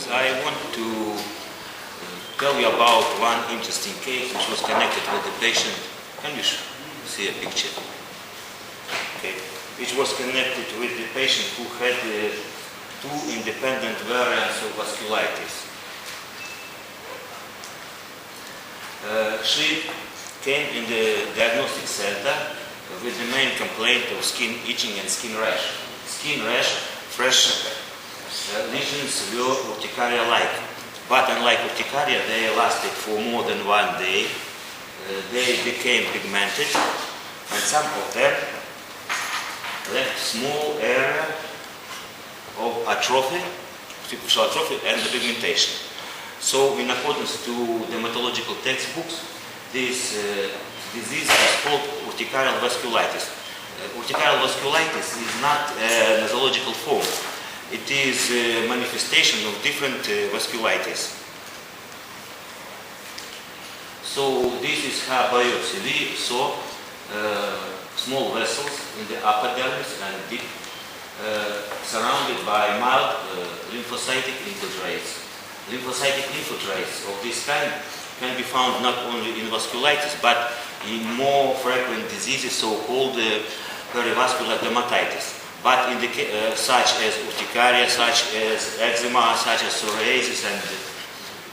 colleagues, I want to tell you about one interesting case which was connected with the patient. Can you see a picture? Okay. Which was connected with the patient who had two independent variants of vasculitis. She came in the diagnostic center with the main complaint of skin itching and skin rash. Skin rash, fresh lesions were urticaria-like, but unlike urticaria, they lasted for more than 1 day. They became pigmented, and some of them left small area of atrophy, superficial atrophy, and the pigmentation. So, in accordance to dermatological textbooks, this disease is called urticarial vasculitis. Urticarial vasculitis is not a nosological form. It is a manifestation of different vasculitis. So, this is her biopsy. We saw small vessels in the upper dermis and deep, surrounded by mild lymphocytic infiltrates. Lymphocytic infiltrates of this kind can be found not only in vasculitis but in more frequent diseases, so-called perivascular dermatitis. But in the such as urticaria, such as eczema, such as psoriasis, and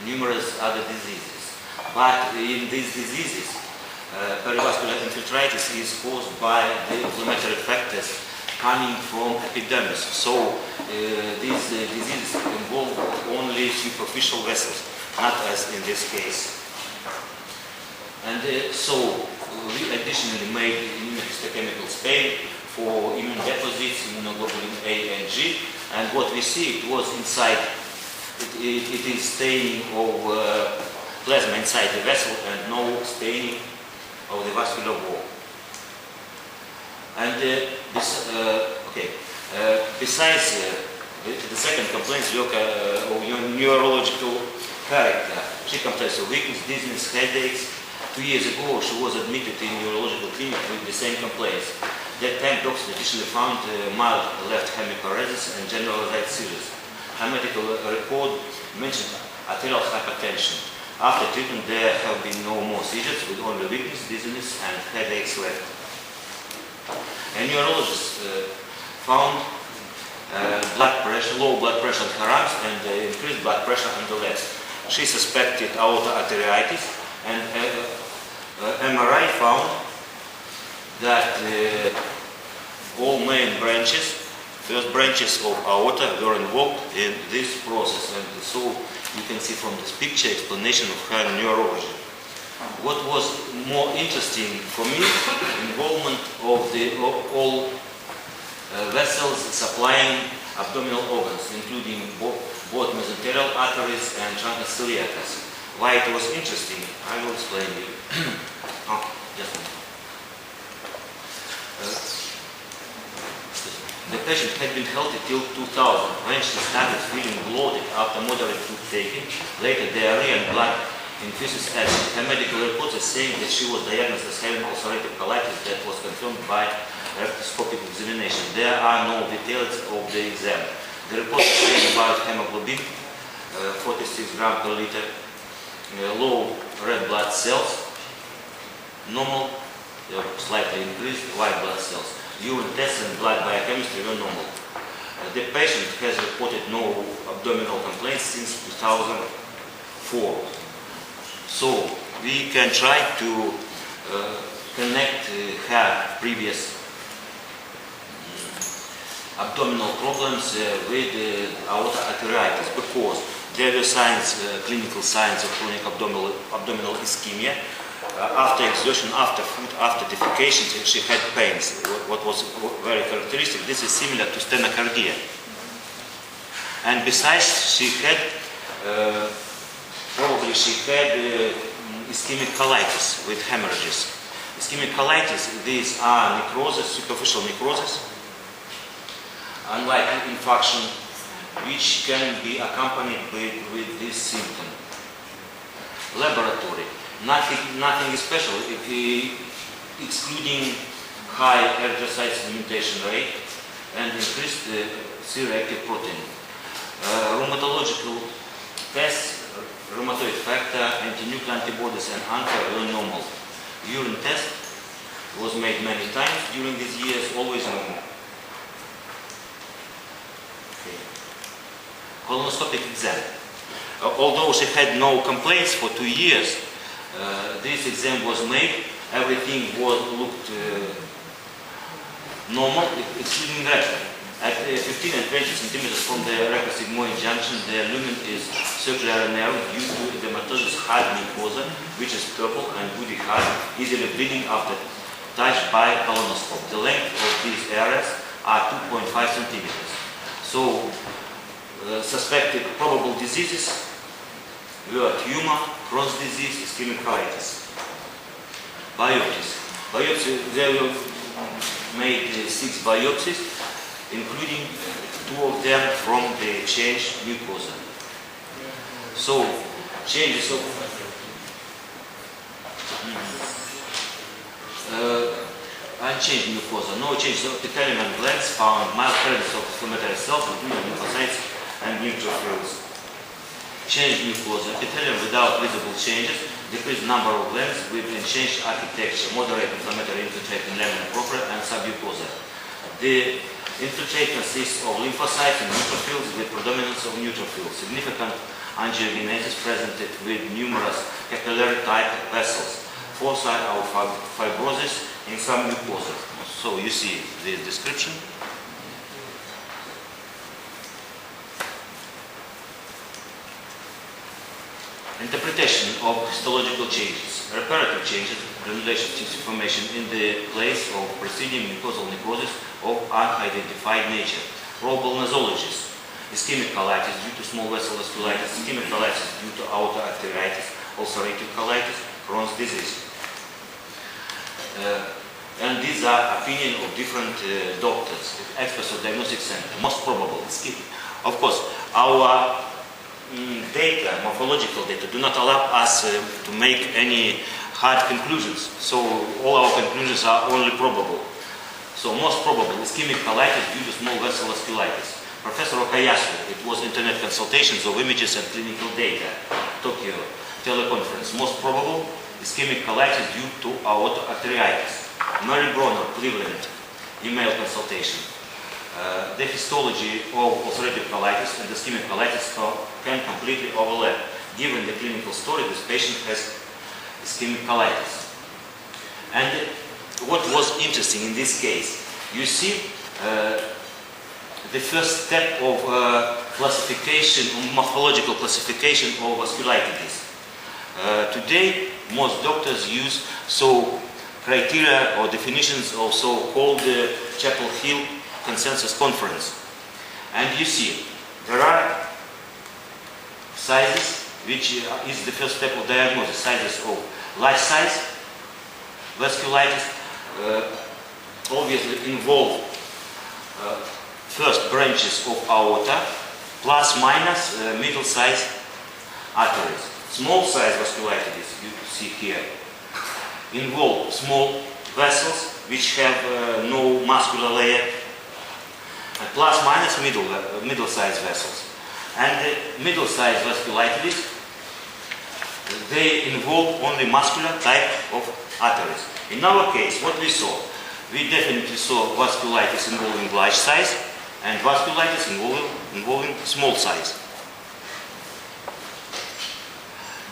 numerous other diseases. But in these diseases, perivascular infiltritis is caused by the inflammatory factors coming from epidermis. So these diseases involve only superficial vessels, not as in this case. And so we additionally made immunohistochemical stain for immune deposits, immunoglobulin A and G, and what we see, it was inside, it is staining of plasma inside the vessel and no staining of the vascular wall. And besides the second complaint of neurological character, she complains of weakness, dizziness, headaches. 2 years ago, she was admitted in neurological clinic with the same complaints. That time, doctors additionally found mild left hemiparesis and generalized seizures. Her medical report mentioned arterial hypertension. After treatment, there have been no more seizures, with only weakness, dizziness, and headaches left. A neurologist found blood pressure, low blood pressure on her arms and increased blood pressure on the legs. She suspected aorta arteriitis, and MRI found that all main branches, first branches of aorta, were involved in this process. And so you can see from this picture explanation of her neurology. What was more interesting for me, involvement of all vessels supplying abdominal organs, including both mesenteric arteries and truncus ciliacus. Why it was interesting, I will explain to you. Just a minute. The patient had been healthy till 2000, when she started feeling bloated after moderate food taking, later diarrhea and blood in feces action. Her medical report is saying that she was diagnosed as having ulcerative colitis that was confirmed by rectoscopic examination. There are no details of the exam. The report is saying about hemoglobin, 46 grams per liter, low red blood cells, normal, slightly increased white blood cells. Urine tests and blood biochemistry were normal. The patient has reported no abdominal complaints since 2004. So we can try to connect her previous abdominal problems with aorta arteriitis, because there were signs, clinical signs of chronic abdominal ischemia. After exertion, after food, after defecation, she had pains. What was very characteristic, this is similar to stenocardia. And besides, she had, probably she had ischemic colitis with hemorrhages. Ischemic colitis, these are necrosis, superficial necrosis, unlike infarction, which can be accompanied with this symptom. Laboratory, nothing special, excluding high erythrocyte sedimentation rate and increased C-reactive protein. Rheumatological tests, rheumatoid factor, anti-nuclear antibodies, and were normal. Urine test was made many times during these years, always normal. Okay. Colonoscopic exam. Although she had no complaints for 2 years, this exam was made. Everything looked normal, excluding rectum. At 15 and 20 centimeters from the rectus-sigmoid junction, the lumen is circular nerve due to dermatosis hard mucosa, which is purple and woody hard, easily bleeding after touch by colonoscope. The length of these areas are 2.5 centimeters. So, suspected probable diseases were tumor, Crohn's disease, ischemic colitis. Biopsies. There were made 6 biopsies, including 2 of them from the changed mucosa. So, changes of unchanged mucosa, no changes of epithelium and glands found, mild presence of inflammatory cells, including lymphocytes and neutrophils. Changed mucosa, epithelium without visible changes, decreased number of glands with unchanged architecture, moderate inflammatory infiltrate in lamina propria and submucosa. The infiltrate consists of lymphocytes and neutrophils with predominance of neutrophils. Significant angiogenesis presented with numerous capillary-type vessels. Foci of fibrosis in some mucosa. So you see the description. Interpretation of histological changes. Reparative changes, granulation tissue formation in the place of preceding mucosal necrosis of unidentified nature. Probable nosologies. Ischemic colitis due to small vessel vasculitis, ischemic colitis due to aortic arteritis, ulcerative colitis, Crohn's disease. And these are opinion of different doctors, experts of diagnostic center. Most probable ischemic. Of course, our data, morphological data, do not allow us to make any hard conclusions. So all our conclusions are only probable. So most probable ischemic colitis due to small vessel vasculitis. Professor Okayasu, it was internet consultations of images and clinical data. Tokyo teleconference. Most probable ischemic colitis due to aortic arteritis. Mary Bronner, Cleveland, email consultation. The histology of ulcerative colitis and ischemic colitis can completely overlap. Given the clinical story, this patient has ischemic colitis. And what was interesting in this case, you see the first step of classification, morphological classification of vasculitis. Today, most doctors use criteria or definitions of so-called Chapel Hill Consensus Conference. And you see, there are sizes, which is the first step of diagnosis, sizes of large size vasculitis, obviously involve first branches of aorta, plus minus middle size arteries. Small size vasculitis, you see here, involve small vessels which have no muscular layer, and plus minus middle size vessels. And the middle size vasculitis, they involve only muscular type of arteries. In our case, what we saw, we definitely saw vasculitis involving large size and vasculitis involving small size.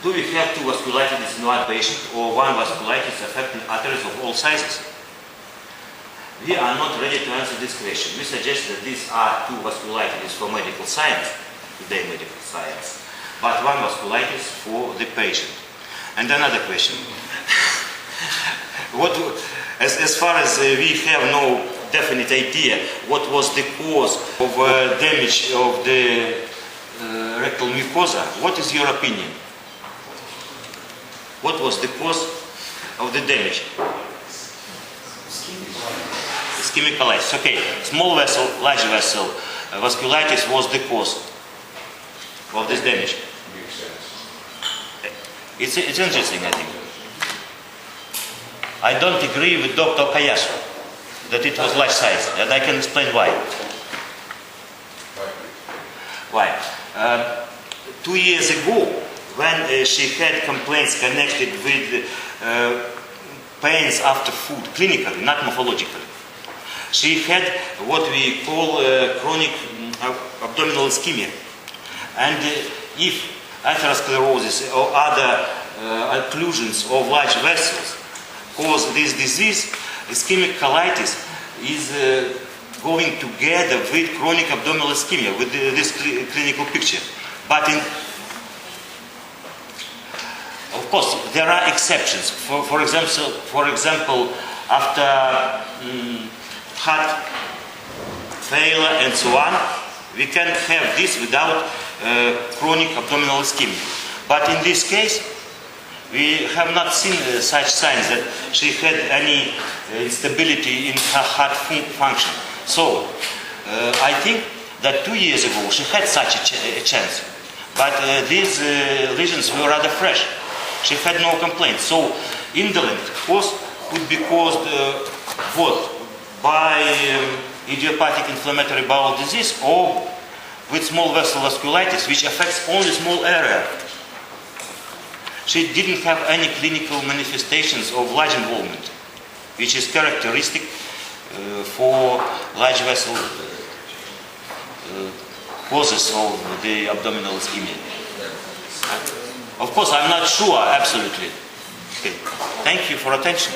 Do we have 2 vasculitis in one patient or 1 vasculitis affecting arteries of all sizes? We are not ready to answer this question. We suggest that these are 2 vasculitis for medical science, today medical science, but 1 vasculitis for the patient. And another question. As far as we have no definite idea what was the cause of damage of the rectal mucosa, what is your opinion? What was the cause of the damage? Ischemic colitis. Okay, small vessel, large vessel, vasculitis was the cause of this damage. It's interesting, I think. I don't agree with Dr. Okayasu that it was large size, and I can explain why. Why? 2 years ago, when she had complaints connected with pains after food, clinically, not morphologically, she had what we call chronic abdominal ischemia. And if atherosclerosis or other occlusions of large vessels cause this disease, ischemic colitis is going together with chronic abdominal ischemia, with this clinical picture. But of course, there are exceptions. For example, after heart failure and so on, we can have this without chronic abdominal ischemia. But in this case, we have not seen such signs that she had any instability in her heart function. So, I think that 2 years ago she had such a chance. But these lesions were rather fresh. She had no complaints. So, indolent cause could be caused both by idiopathic inflammatory bowel disease or with small vessel vasculitis, which affects only small area. She didn't have any clinical manifestations of large involvement, which is characteristic for large vessel causes of the abdominal ischemia. Of course, I'm not sure absolutely. Okay. Thank you for attention.